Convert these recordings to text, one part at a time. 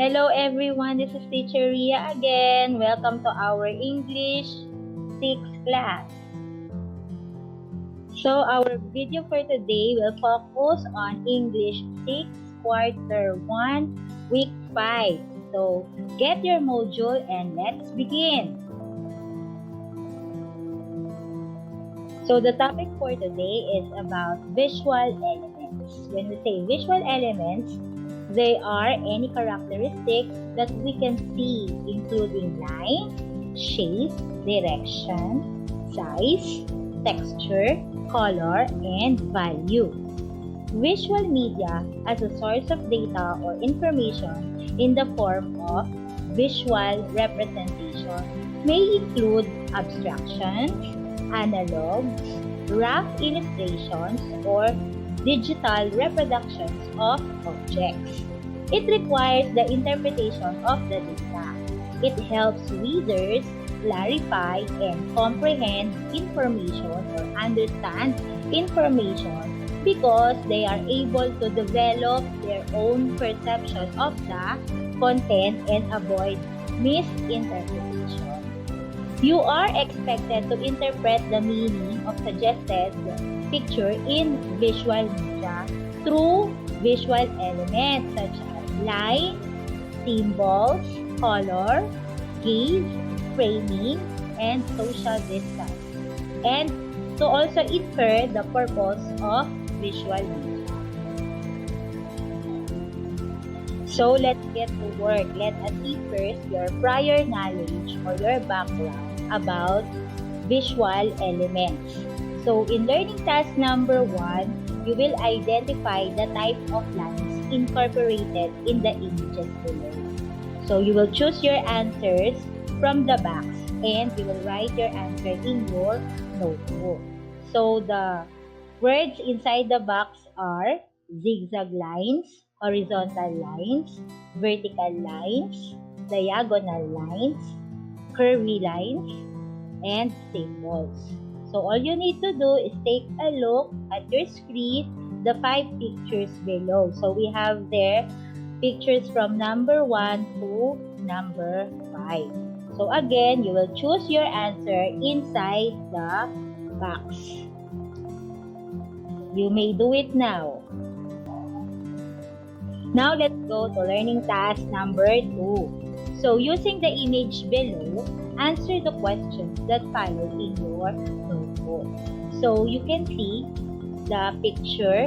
Hello everyone, this is Teacher Ria again. Welcome to our English 6th class. So our video for today will focus on English 6 quarter 1 week 5. So get your module and let's begin. So the topic for today is about visual elements. When we say visual elements, they are any characteristics that we can see, including line, shape, direction, size, texture, color, and value. Visual media as a source of data or information in the form of visual representation may include abstractions, analogs, rough illustrations, or digital reproductions of objects. It requires the interpretation of the data. It helps readers clarify and comprehend information or understand information because they are able to develop their own perception of the content and avoid misinterpretation. You are expected to interpret the meaning of suggested picture in visual media through visual elements such as line, symbols, color, gaze, framing, and social distance, and to also infer the purpose of visual media. So let's get to work. Let us see first your prior knowledge or your background about visual elements. So in learning task number 1, you will identify the type of lines incorporated in the images below. So you will choose your answers from the box and you will write your answer in your notebook. So the words inside the box are zigzag lines, horizontal lines, vertical lines, diagonal lines, curvy lines, and symbols. So all you need to do is take a look at your screen, the 5 pictures below. So we have there pictures from number 1 to number 5. So again, you will choose your answer inside the box. You may do it now. Now let's go to learning task number 2. So using the image below, answer the questions that follow in your notebook. So you can see the picture.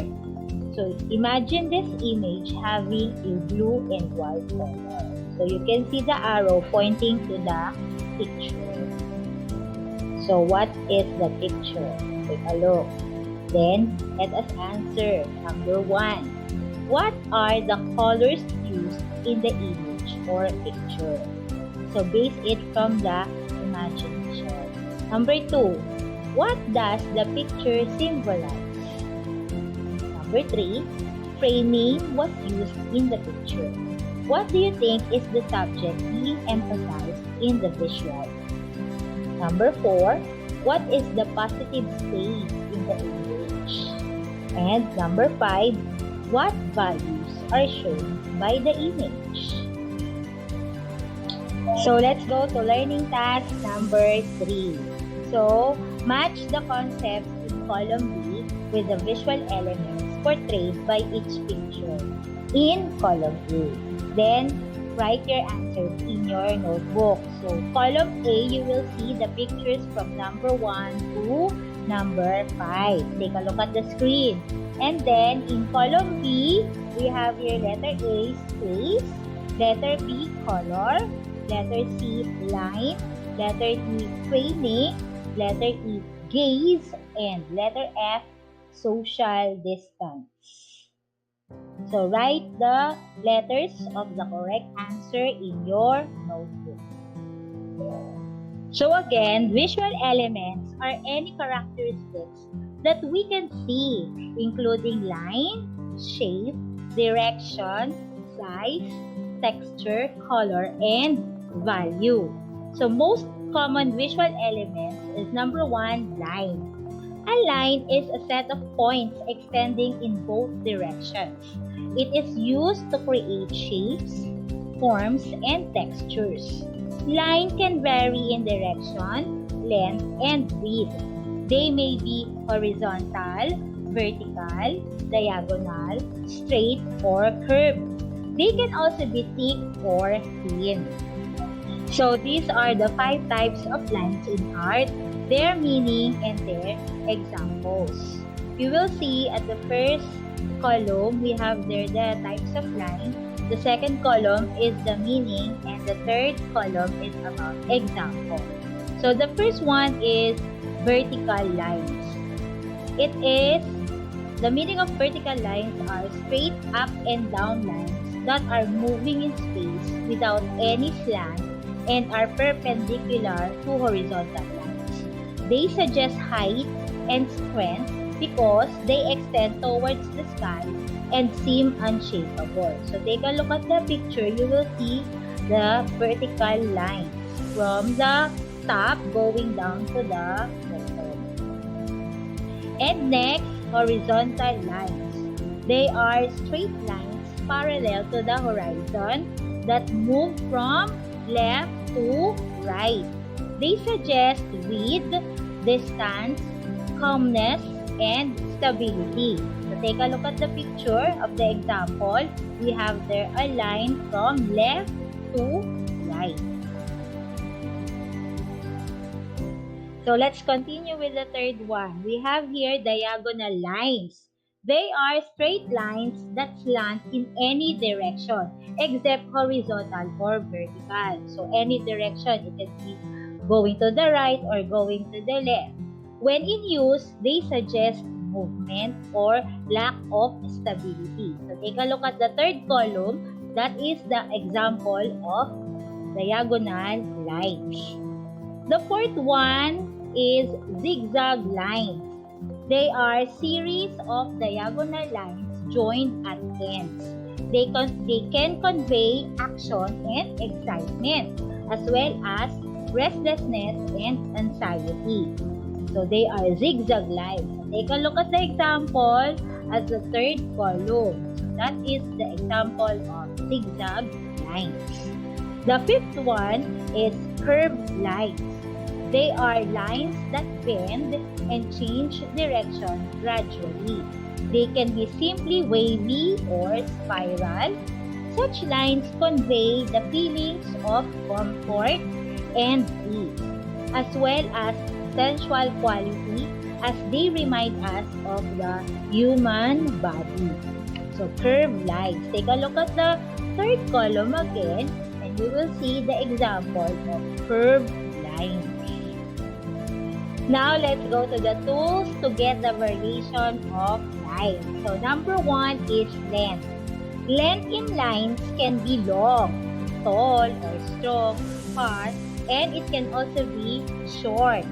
So imagine this image having a blue and white color. So you can see the arrow pointing to the picture. So what is the picture? Take a look. Then let us answer. Number 1. What are the colors used in the image or picture? So base it from the imagination. Number 2. What does the picture symbolize? Number 3. Framing was used in the picture. What do you think is the subject being emphasized in the visual? Number 4. What is the positive space in the image? And number 5. What values are shown by the image? So let's go to learning task number 3. So match the concepts in column B with the visual elements portrayed by each picture in column A. Then write your answers in your notebook. So column A, you will see the pictures from number 1 to number 5. Take a look at the screen. And then in column B, we have your letter A, space, letter B, color, letter C, line, letter D, framing, letter E, gaze, and letter F, social distance. So write the letters of the correct answer in your notebook. So again, visual elements are any characteristics that we can see, including line, shape, direction, size, texture, color, and value. So most common visual elements is number 1, line. A line is a set of points extending in both directions. It is used to create shapes, forms, and textures. Line can vary in direction, length, and width. They may be horizontal, vertical, diagonal, straight, or curved. They can also be thick or thin. So these are the 5 types of lines in art, their meaning, and their examples. You will see at the first column, we have there the types of lines. The second column is the meaning, and the third column is about example. So the first one is vertical lines. The meaning of vertical lines are straight up and down lines that are moving in space without any slant and are perpendicular to horizontal lines. They suggest height and strength because they extend towards the sky and seem unshakable. So take a look at the picture. You will see the vertical lines from the top going down to the bottom. And next, horizontal lines. They are straight lines parallel to the horizon that move from left to right. They suggest width, distance, calmness, and stability. So take a look at the picture of the example. We have there a line from left to right. So let's continue with the third one. We have here diagonal lines. They are straight lines that slant in any direction except horizontal or vertical. So any direction, it can be going to the right or going to the left. When in use, they suggest movement or lack of stability. So take a look at the third column. That is the example of diagonal lines. The fourth one is zigzag lines. They are series of diagonal lines joined at ends. They can convey action and excitement, as well as restlessness and anxiety. So they are zigzag lines. Take a look at the example as the third column. That is the example of zigzag lines. The fifth one is curved lines. They are lines that bend and change direction gradually. They can be simply wavy or spiral. Such lines convey the feelings of comfort and ease, as well as sensual quality, as they remind us of the human body. So curved lines. Take a look at the third column again, and you will see the example of curved lines. Now, let's go to the tools to get the variation of lines. So, number 1 is length. Length in lines can be long, tall, or strong, far, and it can also be short,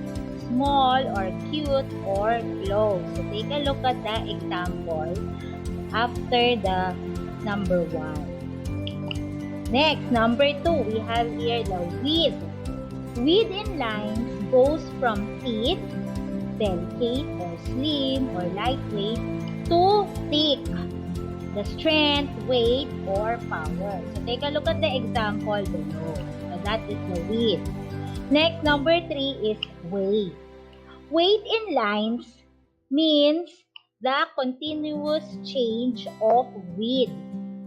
small, or cute, or close. So, take a look at the example after the number 1. Next, number 2, we have here the width. Width in lines goes from thin, delicate, or slim, or lightweight, to thick, the strength, weight, or power. So take a look at the example below. So that is the width. Next, number 3 is weight. Weight in lines means the continuous change of width.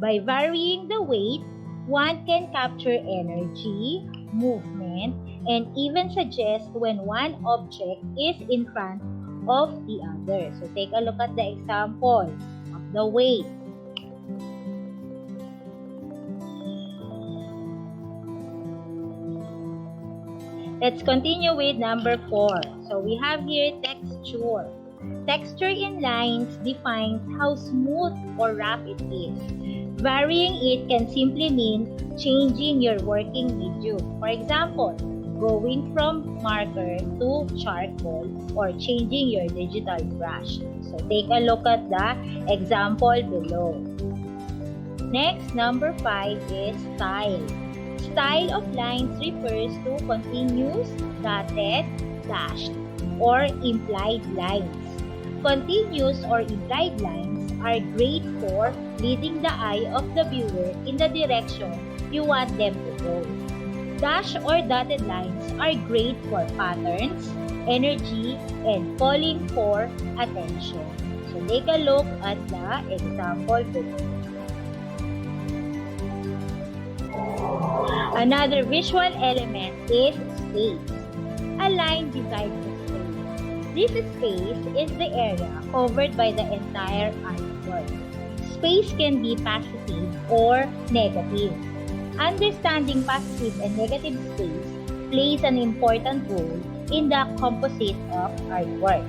By varying the weight, one can capture energy, movement, and even suggest when one object is in front of the other. So take a look at the example of the weight. Let's continue with number 4. So we have here texture. Texture in lines defines how smooth or rough it is. Varying it can simply mean changing your working medium. For example, going from marker to charcoal or changing your digital brush. So take a look at the example below. Next, number 5 is style. Style of lines refers to continuous, dotted, dashed, or implied lines. Continuous or implied lines are great for leading the eye of the viewer in the direction you want them to go. Dash or dotted lines are great for patterns, energy, and calling for attention. So take a look at the example below. Another visual element is space. A line divides the space. This space is the area covered by the entire artwork. Space can be positive or negative. Understanding positive and negative space plays an important role in the composite of artwork.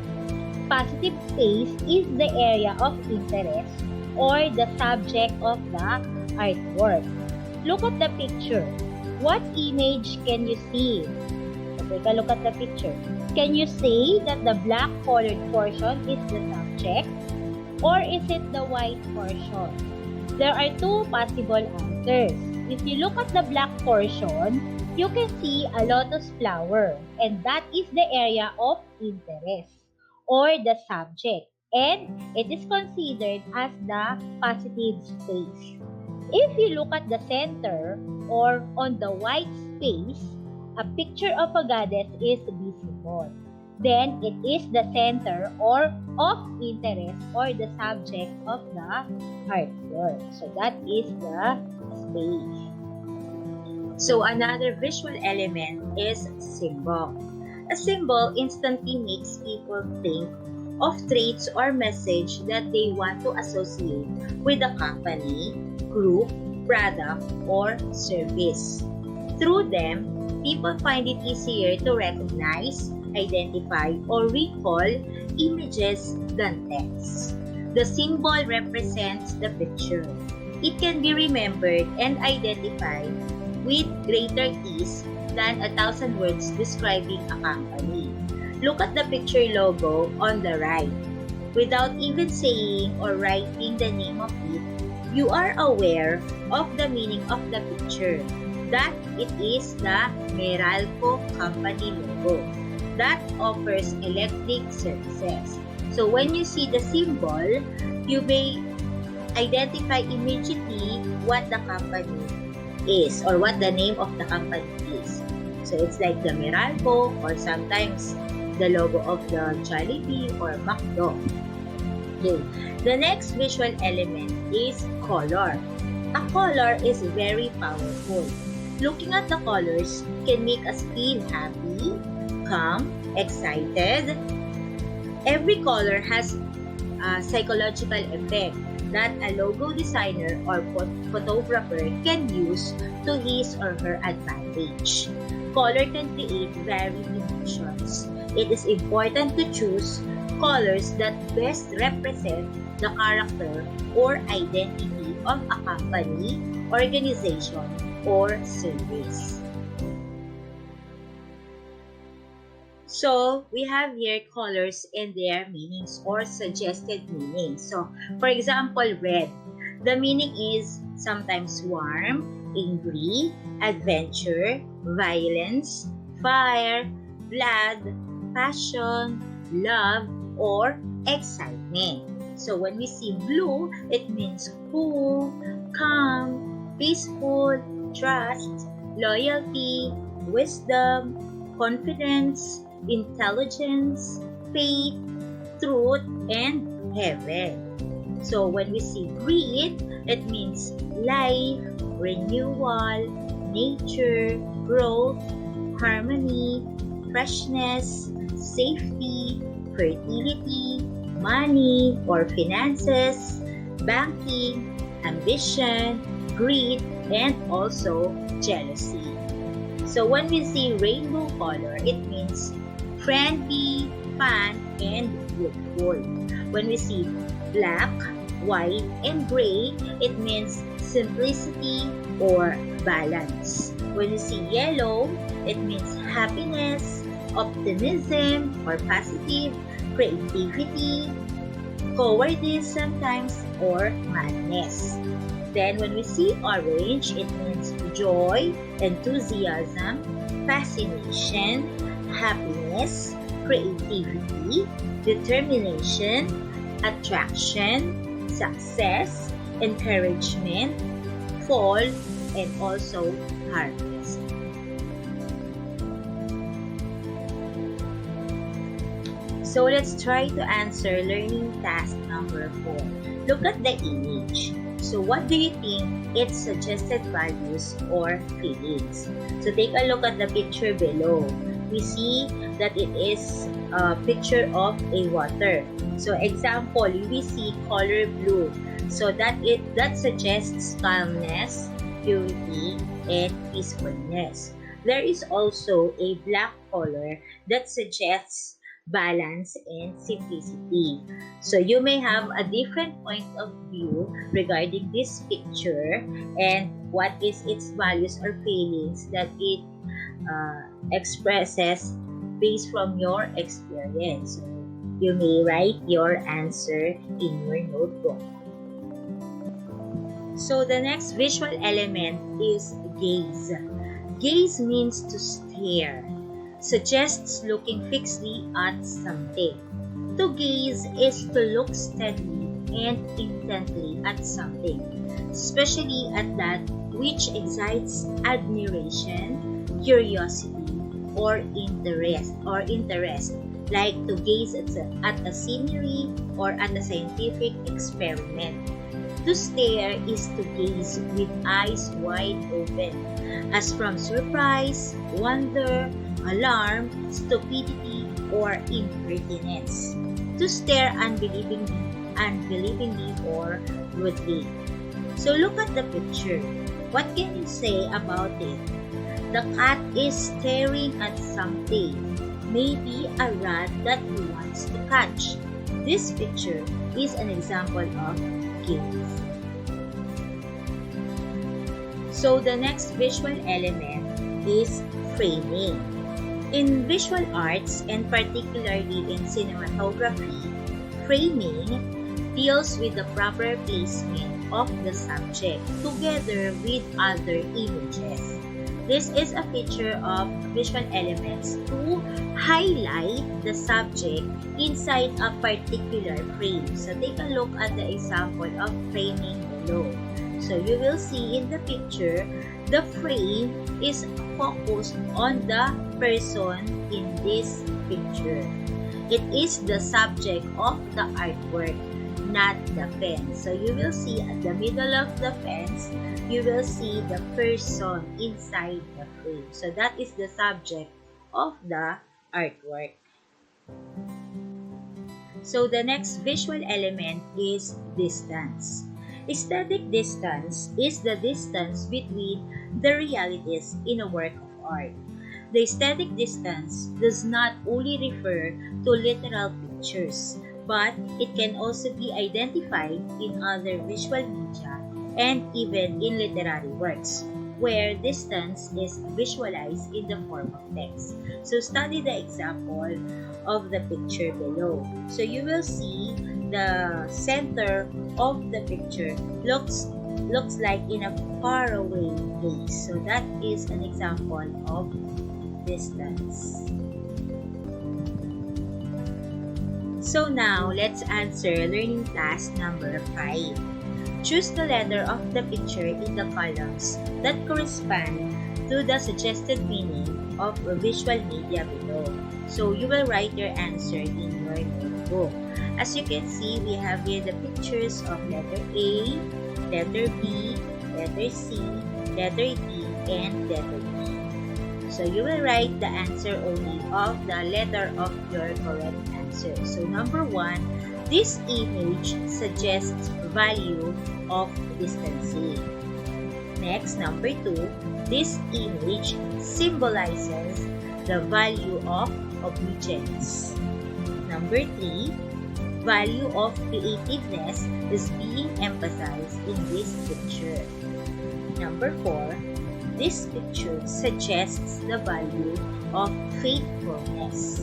Positive space is the area of interest or the subject of the artwork. Look at the picture. What image can you see? So take a look at the picture. Can you say that the black colored portion is the subject? Or is it the white portion? There are two possible answers. If you look at the black portion, you can see a lotus flower, and that is the area of interest or the subject, and it is considered as the positive space. If you look at the center or on the white space, a picture of a goddess is visible. Then it is the center or of interest or the subject of the artwork. So that is the space. So another visual element is symbol. A symbol instantly makes people think of traits or message that they want to associate with a company, group, product, or service. Through them, people find it easier to recognize, identify, or recall images than text. The symbol represents the picture. It can be remembered and identified with greater ease than 1,000 words describing a company. Look at the picture logo on the right. Without even saying or writing the name of it, you are aware of the meaning of the picture, that it is the Meralco company logo that offers electric services. So when you see the symbol, you may identify immediately what the company is or what the name of the company is. So it's like the Meralco or sometimes the logo of the Jollibee or McDo. Okay. The next visual element is color. A color is very powerful. Looking at the colors can make us feel happy, calm, excited. Every color has a psychological effect that a logo designer or photographer can use to his or her advantage. Color can create varied emotions. It is important to choose colors that best represent the character or identity of a company, organization, or service. So, we have here colors and their meanings or suggested meanings. So, for example, red. The meaning is sometimes warm, angry, adventure, violence, fire, blood, passion, love, or excitement. So when we see blue, it means cool, calm, peaceful, trust, loyalty, wisdom, confidence, intelligence, faith, truth, and heaven. So when we see green, it means life, renewal, nature, growth, harmony, freshness, safety, fertility, money or finances, banking, ambition, greed, and also jealousy. So when we see rainbow color, it means friendly, fun, and youthful. When we see black, white, and gray, it means simplicity or balance. When we see yellow, it means happiness, optimism or positive, creativity, cowardice sometimes, or madness. Then when we see orange, it means joy, enthusiasm, fascination, happiness, creativity, determination, attraction, success, encouragement, fall, and also harvest. So let's try to answer learning task number 4. Look at the image. So what do you think its suggested values or feelings? So take a look at the picture below. We see that it is a picture of a water. So example, we see color blue. So that suggests calmness, purity, and peacefulness. There is also a black color that suggests balance and simplicity. So you may have a different point of view regarding this picture and what is its values or feelings that it expresses based from your experience. So you may write your answer in your notebook. So the next visual element is gaze. Gaze means to stare. Suggests looking fixedly at something. To gaze is to look steadily and intently at something, especially at that which excites admiration, curiosity, or interest, like to gaze at a scenery or at a scientific experiment. To stare is to gaze with eyes wide open, as from surprise, wonder, alarm, stupidity, or impertinence. To stare unbelievingly or rudely. So look at the picture. What can you say about it? The cat is staring at something, maybe a rat that he wants to catch. This picture is an example of gaze. So the next visual element is framing. In visual arts, and particularly in cinematography, framing deals with the proper placement of the subject together with other images. This is a feature of visual elements to highlight the subject inside a particular frame. So take a look at the example of framing below. So you will see in the picture, the frame is focused on the person in this picture. It is the subject of the artwork, not the fence. So you will see at the middle of the fence, you will see the person inside the frame. So that is the subject of the artwork. So the next visual element is distance. Aesthetic distance is the distance between the realities in a work of art. The aesthetic distance does not only refer to literal pictures, but it can also be identified in other visual media and even in literary works, where distance is visualized in the form of text. So study the example of the picture below. So you will see the center of the picture looks like in a faraway place. So that is an example of distance. So now let's answer learning task number 5. Choose the letter of the picture in the columns that correspond to the suggested meaning of a visual media below. So you will write your answer in your notebook. As you can see, we have here the pictures of letter A, letter B, letter C, letter D, and letter E. So you will write the answer only of the letter of your correct answer. So number 1, this image suggests value of distancing. Next, number 2, this image symbolizes the value of obedience. Number 3, value of creativeness is being emphasized in this picture. Number 4, this picture suggests the value of faithfulness.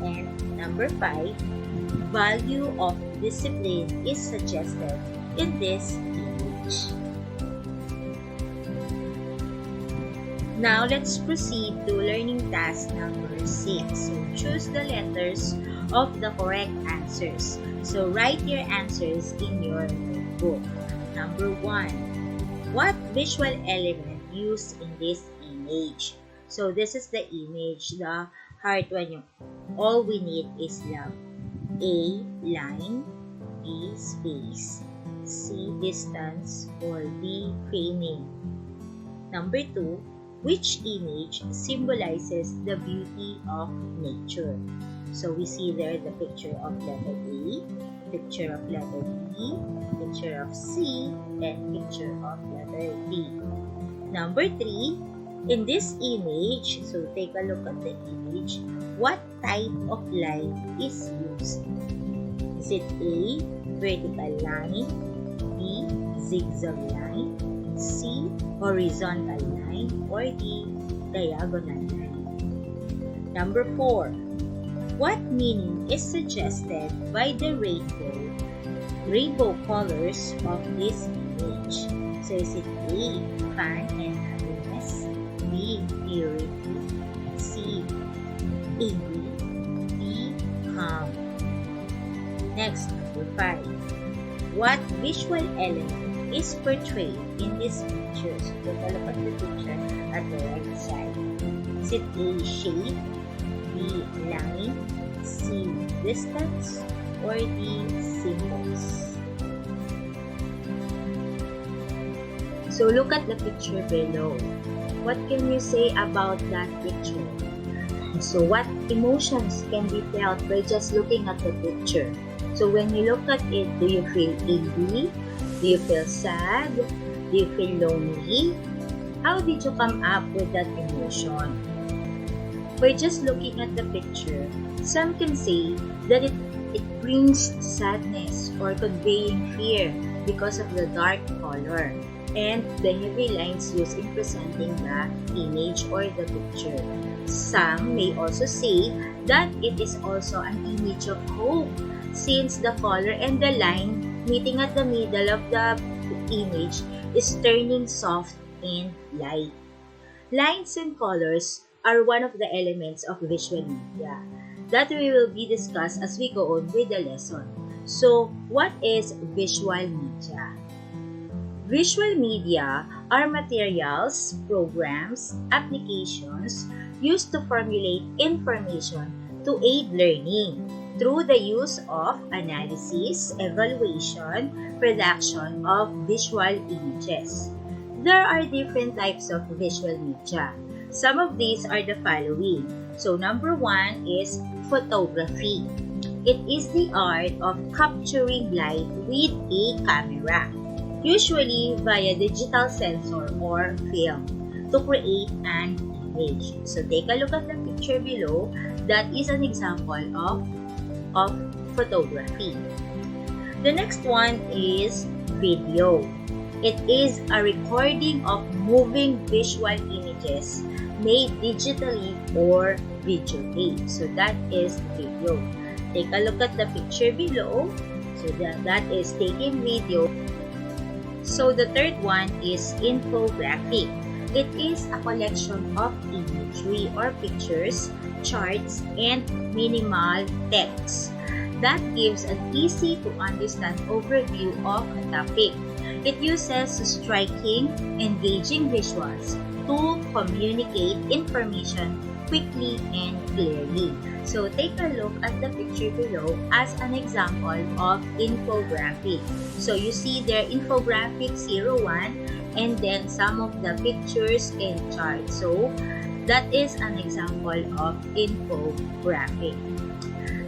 And number 5, value of discipline is suggested in this image. Now, let's proceed to learning task number 6. So, choose the letters of the correct answers. So, write your answers in your notebook. Number 1. What visual element used in this image? So, this is the image, the heart one. All we need is love. A, line. B, space. C, distance. Or D, framing. Number 2. Which image symbolizes the beauty of nature? So we see there the picture of letter A, picture of letter B, picture of C, and picture of letter D. Number 3, in this image, so take a look at the image, what type of line is used? Is it A, vertical line, B, zigzag line, C, horizontal line, or D, diagonal line? Number 4. What meaning is suggested by the rainbow colors of this image? So is it A, fun and happiness, B, purity, C, angry, D, calm? Next, number 5. What visual element is portrayed in this picture? So take a look at the picture at the right side. Is it A, shape, B, line, C, distance, or D, symbols? So look at the picture below. What can you say about that picture? So what emotions can be felt by just looking at the picture? So when you look at it, do you feel angry? Do you feel sad? Do you feel lonely? How did you come up with that emotion? By just looking at the picture, some can say that it brings sadness or conveying fear because of the dark color and the heavy lines used in presenting the image or the picture. Some may also say that it is also an image of hope, since the color and the line meeting at the middle of the image is turning soft and light. Lines and colors are one of the elements of visual media that we will be discussed as we go on with the lesson. So, what is visual media? Visual media are materials, programs, applications used to formulate information to aid learning through the use of analysis, evaluation, production of visual images. There are different types of visual media. Some of these are the following. So number 1 is photography. It is the art of capturing light with a camera, usually via digital sensor or film, to create an image. So take a look at the picture below. That is an example of photography. The next one is video. It is a recording of moving visual images made digitally or videotaped. So that is video. Take a look at the picture below. So that is taking video. So the third one is infographic. It is a collection of imagery or pictures, charts, and minimal text that gives an easy to understand overview of a topic. It uses striking, engaging visuals to communicate information quickly and clearly. So take a look at the picture below as an example of infographic. So you see there infographic 01 and then some of the pictures and charts. So that is an example of infographic.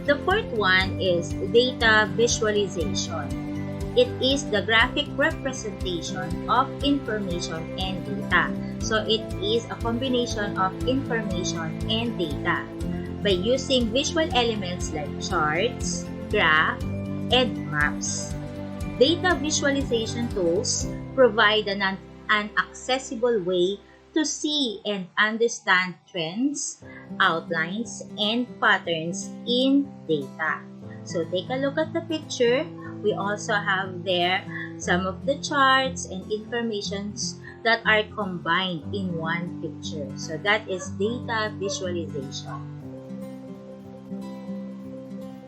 The fourth one is data visualization. It is the graphic representation of information and data. So it is a combination of information and data by using visual elements like charts, graph, and maps. Data visualization tools provide an accessible way to see and understand trends, outlines, and patterns in data. So take a look at the picture. We also have there some of the charts and informations that are combined in one picture. So that is data visualization.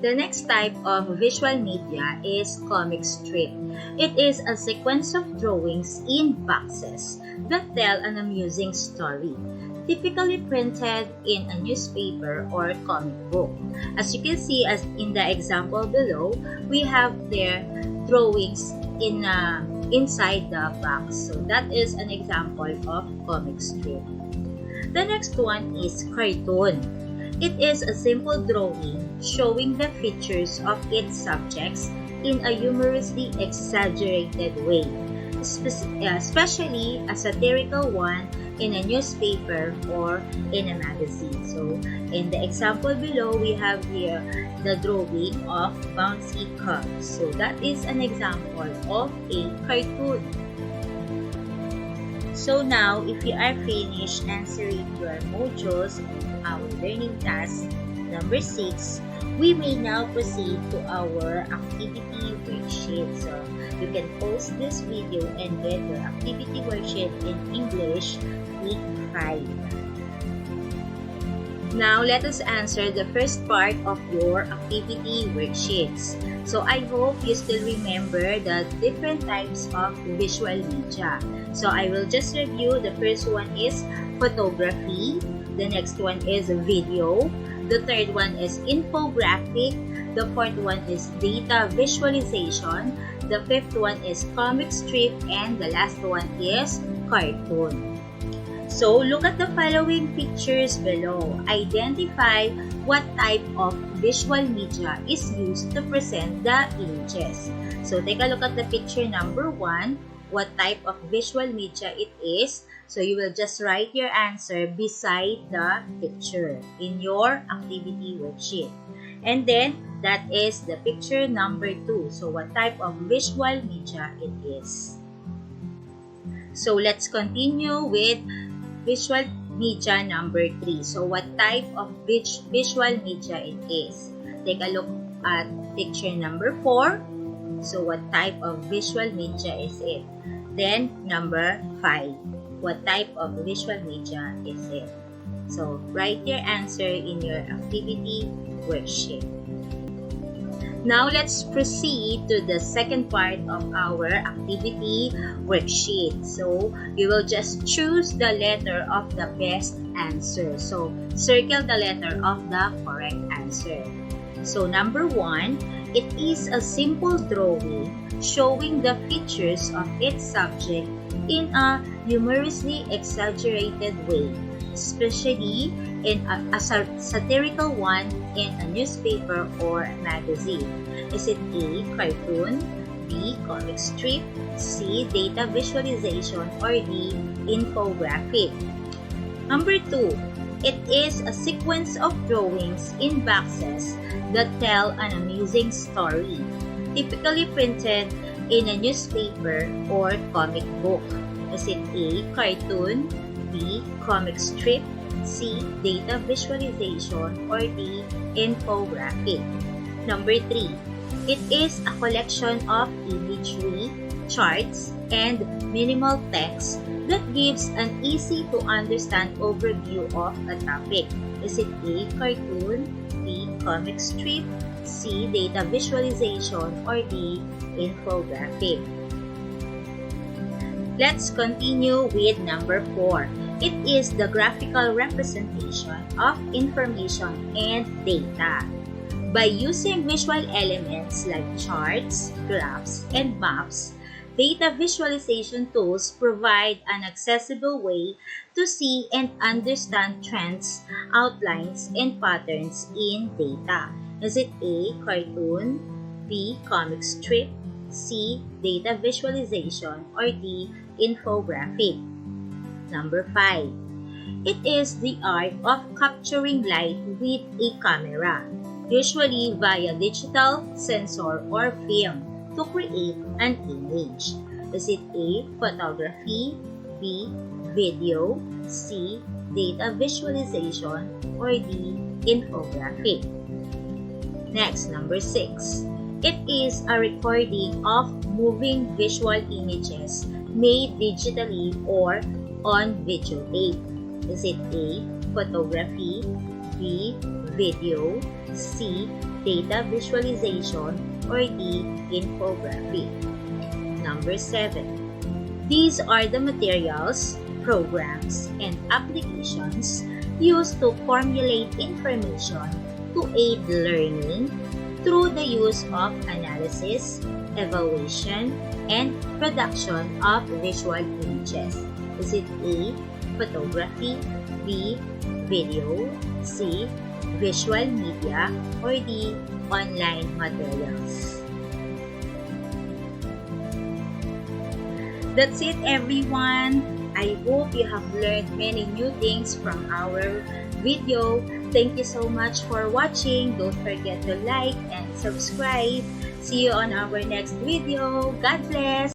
The next type of visual media is comic strip. It is a sequence of drawings in boxes that tell an amusing story, typically printed in a newspaper or comic book. As you can see, as in the example below, we have their drawings inside the box. So that is an example of comic strip. The next one is cartoon. It is a simple drawing showing the features of its subjects in a humorously exaggerated way, especially a satirical one in a newspaper or in a magazine. So in the example below, we have here the drawing of bouncy cubs. So that is an example of a cartoon. So now, if you are finished answering your modules in our learning task number 6, we may now proceed to our activity worksheet. So you can pause this video and get your activity worksheet in English week 5. Now, let us answer the first part of your activity worksheets. So, I hope you still remember the different types of visual media. So, I will just review. The first one is photography. The next one is video. The third one is infographic. The fourth one is data visualization. The fifth one is comic strip. And the last one is cartoon. So, look at the following pictures below. Identify what type of visual media is used to present the images. So, take a look at the picture number 1. What type of visual media it is. So, you will just write your answer beside the picture in your activity worksheet. And then, that is the picture number 2. So, what type of visual media it is. So, let's continue with visual media number 3. So, what type of visual media it is? Take a look at picture number 4. So, what type of visual media is it? Then, number 5. What type of visual media is it? So, write your answer in your activity worksheet. Now, let's proceed to the second part of our activity worksheet. So, you will just choose the letter of the best answer. So, circle the letter of the correct answer. So, number 1, it is a simple drawing showing the features of its subject in a humorously exaggerated way, especially in a satirical one in a newspaper or magazine. Is it A, cartoon, B, comic strip, C, data visualization, or D, infographic? Number 2, it is a sequence of drawings in boxes that tell an amusing story, typically printed in a newspaper or comic book. Is it A, cartoon, B, comic strip, C, data visualization, or D, infographic? Number 3, it is a collection of imagery, charts, and minimal text that gives an easy-to-understand overview of a topic. Is it A, cartoon, B, comic strip, C, data visualization, or D, infographic? Let's continue with number 4. It is the graphical representation of information and data. By using visual elements like charts, graphs, and maps, data visualization tools provide an accessible way to see and understand trends, outlines, and patterns in data. Is it A, cartoon, B, comic strip, C, data visualization, or D, infographic? Number 5. It is the art of capturing light with a camera, usually via digital, sensor, or film, to create an image. Is it A, photography, B, video, C, data visualization, or D, infographic? Next, number 6. It is a recording of moving visual images made digitally or on videotape? Is it A, photography, B, video, C, data visualization, or D, infographic? Number 7. These are the materials, programs, and applications used to formulate information to aid learning through the use of analysis, evaluation, and production of visual images. Is it A, photography, B, video, C, visual media, or D, online materials? That's it, everyone. I hope you have learned many new things from our video. Thank you so much for watching. Don't forget to like and subscribe. See you on our next video. God bless.